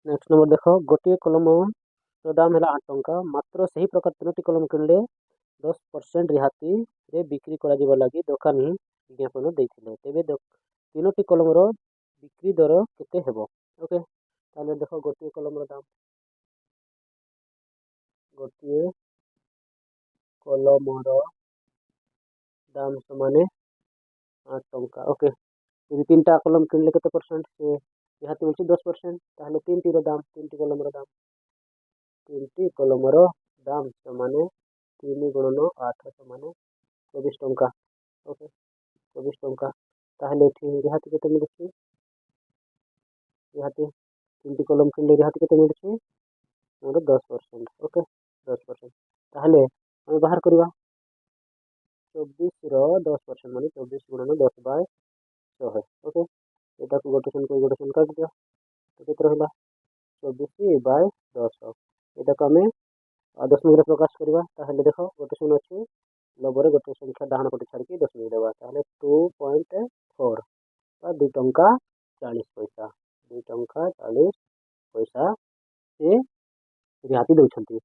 Next number देख गोटे कलम दाम है 8 टंका मात्र से ही प्रकार 3टी कलम किणले 10% रिहाती रे बिक्री करा जिबा लगी दोकानी विज्ञापन देइथिले तेबे 3टी कलम रो बिक्री दर केते हेबो। ओके ताले देखो गोटे कलम दाम गोटे कलम दाम समान 8 टंका। ओके यदि 3टा कलम किणले केते परसेंट से रिहाती मिलछि 10%। ताहले 3टी रो दाम 3टी कलम रो दाम 3टी कलम रो दाम समान 3 गुणन 8 समान 24 टंका। ओके 24 टंका ताहले एठी रिहाती केते मिलछि रिहाती 3टी कलम किणले रिहाती केते मिलछि मोर 10%। ओके 10% ताहले हम बाहर करबा 24 रो 10% माने 24 गुणन 10/100। ओके एटा को गोटेशन काट दियो तो केते रहला 24/100 एटा को हमें दशमिक रे प्रकाश करबा ताहले देखो गोटेशन अछि लबरे गोटे संख्या डाहन पटे छाड़की दशमिक देबा ताहले 2.4 बा 2 टंका 40 पैसा 2 टंका 40 पैसा से रिहाती दउछंती।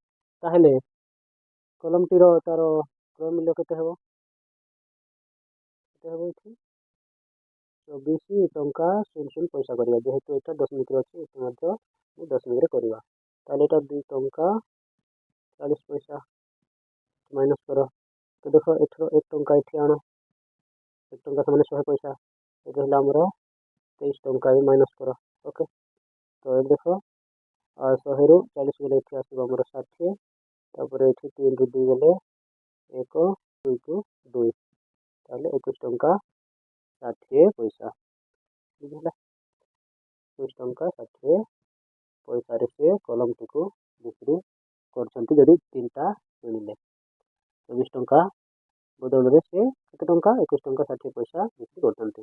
ताहले कलमटी रो तार क्रय मूल्य केते हेबो एठी 24 टंका 00 पैसा करबा जेहेतु एटा दशमिक रे अछि एटा मध्य दशमिक रे करबा ताहले एटा 2 टंका 40 पैसा माइनस करो तो देखो एठरो 1 टंका एठी आनो 1 टंका समान 100 पैसा एटा हला हमर 23 टंका भी माइनस करो। ओके तो ये देखो 100 रु 40 गले एठी आसीबो हमर 60 तापर एठी 3 रु 2 गले 1 2 को 2 ताहले 21 टंका 60 पैसा बुझला 21 टंका 60 पैसा रे से कलम टिको बिक्री करछंती जदी 3टा किणिले 24 टंका बदल रे से केते टंका 21 टंका 60 पैसा बिक्री करछंती।